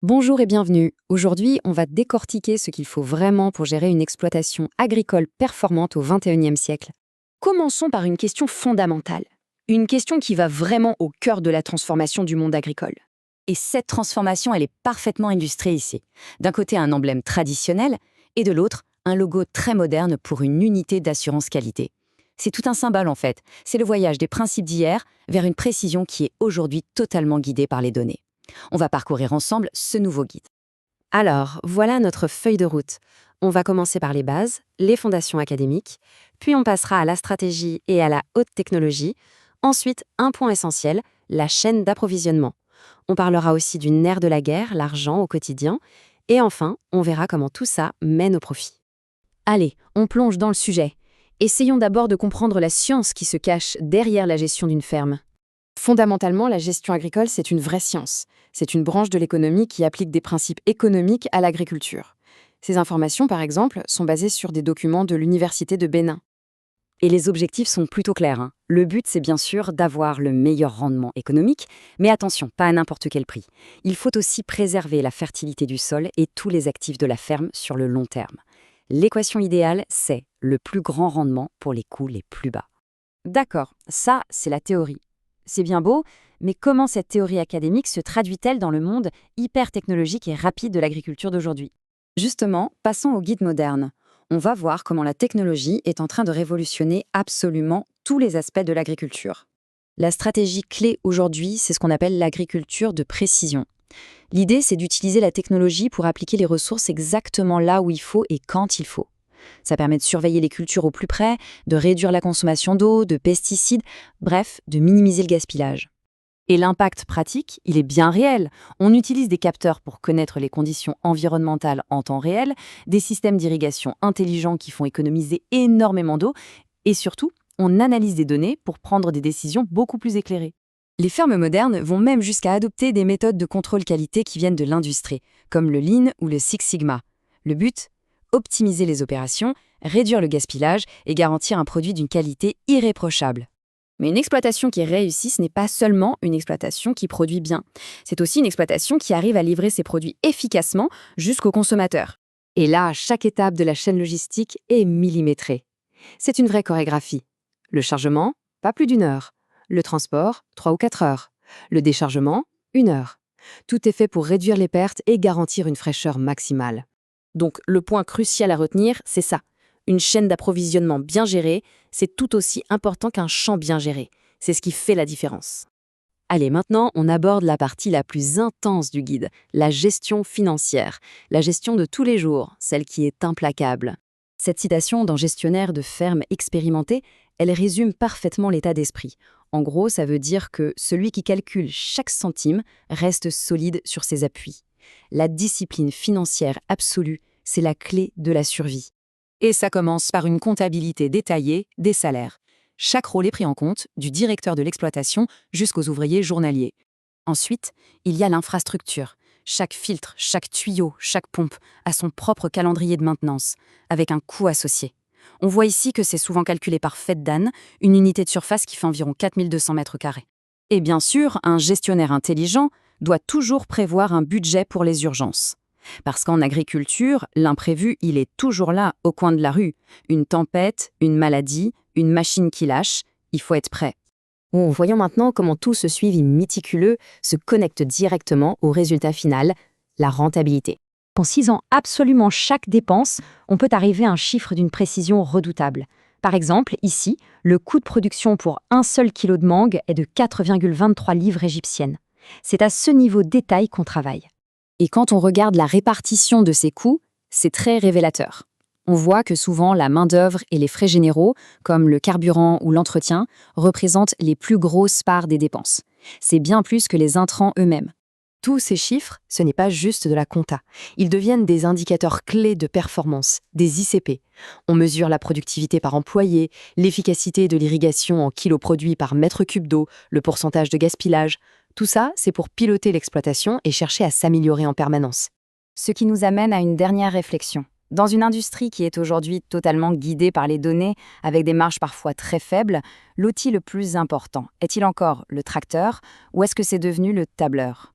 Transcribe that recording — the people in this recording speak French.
Bonjour et bienvenue. Aujourd'hui, on va décortiquer ce qu'il faut vraiment pour gérer une exploitation agricole performante au XXIe siècle. Commençons par une question fondamentale. Une question qui va vraiment au cœur de la transformation du monde agricole. Et cette transformation, elle est parfaitement illustrée ici. D'un côté, un emblème traditionnel, et de l'autre, un logo très moderne pour une unité d'assurance qualité. C'est tout un symbole en fait. C'est le voyage des principes d'hier vers une précision qui est aujourd'hui totalement guidée par les données. On va parcourir ensemble ce nouveau guide. Alors, voilà notre feuille de route. On va commencer par les bases, les fondations académiques, puis on passera à la stratégie et à la haute technologie. Ensuite, un point essentiel, la chaîne d'approvisionnement. On parlera aussi du nerf de la guerre, l'argent au quotidien. Et enfin, on verra comment tout ça mène au profit. Allez, on plonge dans le sujet. Essayons d'abord de comprendre la science qui se cache derrière la gestion d'une ferme. Fondamentalement, la gestion agricole, c'est une vraie science. C'est une branche de l'économie qui applique des principes économiques à l'agriculture. Ces informations, par exemple, sont basées sur des documents de l'Université de Bénin. Et les objectifs sont plutôt clairs, hein. Le but, c'est bien sûr d'avoir le meilleur rendement économique, mais attention, pas à n'importe quel prix. Il faut aussi préserver la fertilité du sol et tous les actifs de la ferme sur le long terme. L'équation idéale, c'est le plus grand rendement pour les coûts les plus bas. D'accord, ça, c'est la théorie. C'est bien beau, mais comment cette théorie académique se traduit-elle dans le monde hyper technologique et rapide de l'agriculture d'aujourd'hui? Justement, passons au guide moderne. On va voir comment la technologie est en train de révolutionner absolument tous les aspects de l'agriculture. La stratégie clé aujourd'hui, c'est ce qu'on appelle l'agriculture de précision. L'idée, c'est d'utiliser la technologie pour appliquer les ressources exactement là où il faut et quand il faut. Ça permet de surveiller les cultures au plus près, de réduire la consommation d'eau, de pesticides, bref, de minimiser le gaspillage. Et l'impact pratique, il est bien réel. On utilise des capteurs pour connaître les conditions environnementales en temps réel, des systèmes d'irrigation intelligents qui font économiser énormément d'eau, et surtout, on analyse des données pour prendre des décisions beaucoup plus éclairées. Les fermes modernes vont même jusqu'à adopter des méthodes de contrôle qualité qui viennent de l'industrie, comme le Lean ou le Six Sigma. Le but? Optimiser les opérations, réduire le gaspillage et garantir un produit d'une qualité irréprochable. Mais une exploitation qui réussit, ce n'est pas seulement une exploitation qui produit bien. C'est aussi une exploitation qui arrive à livrer ses produits efficacement jusqu'au consommateur. Et là, chaque étape de la chaîne logistique est millimétrée. C'est une vraie chorégraphie. Le chargement, pas plus d'1 heure. Le transport, 3 ou 4 heures. Le déchargement, 1 heure. Tout est fait pour réduire les pertes et garantir une fraîcheur maximale. Donc, le point crucial à retenir, c'est ça. Une chaîne d'approvisionnement bien gérée, c'est tout aussi important qu'un champ bien géré. C'est ce qui fait la différence. Allez, maintenant, on aborde la partie la plus intense du guide, la gestion financière, la gestion de tous les jours, celle qui est implacable. Cette citation d'un gestionnaire de ferme expérimenté, elle résume parfaitement l'état d'esprit. En gros, ça veut dire que celui qui calcule chaque centime reste solide sur ses appuis. La discipline financière absolue, c'est la clé de la survie. Et ça commence par une comptabilité détaillée des salaires. Chaque rôle est pris en compte, du directeur de l'exploitation jusqu'aux ouvriers journaliers. Ensuite, il y a l'infrastructure. Chaque filtre, chaque tuyau, chaque pompe a son propre calendrier de maintenance, avec un coût associé. On voit ici que c'est souvent calculé par fête d'âne, une unité de surface qui fait environ 4200 mètres carrés. Et bien sûr, un gestionnaire intelligent doit toujours prévoir un budget pour les urgences. Parce qu'en agriculture, l'imprévu, il est toujours là, au coin de la rue. Une tempête, une maladie, une machine qui lâche, il faut être prêt. Voyons maintenant comment tout ce suivi méticuleux se connecte directement au résultat final, la rentabilité. En cisant absolument chaque dépense, on peut arriver à un chiffre d'une précision redoutable. Par exemple, ici, le coût de production pour un seul kilo de mangue est de 4,23 livres égyptiennes. C'est à ce niveau de détail qu'on travaille. Et quand on regarde la répartition de ces coûts, c'est très révélateur. On voit que souvent la main-d'œuvre et les frais généraux, comme le carburant ou l'entretien, représentent les plus grosses parts des dépenses. C'est bien plus que les intrants eux-mêmes. Tous ces chiffres, ce n'est pas juste de la compta. Ils deviennent des indicateurs clés de performance, des ICP. On mesure la productivité par employé, l'efficacité de l'irrigation en kilos produits par mètre cube d'eau, le pourcentage de gaspillage. Tout ça, c'est pour piloter l'exploitation et chercher à s'améliorer en permanence. Ce qui nous amène à une dernière réflexion. Dans une industrie qui est aujourd'hui totalement guidée par les données, avec des marges parfois très faibles, l'outil le plus important, est-il encore le tracteur ou est-ce que c'est devenu le tableur ?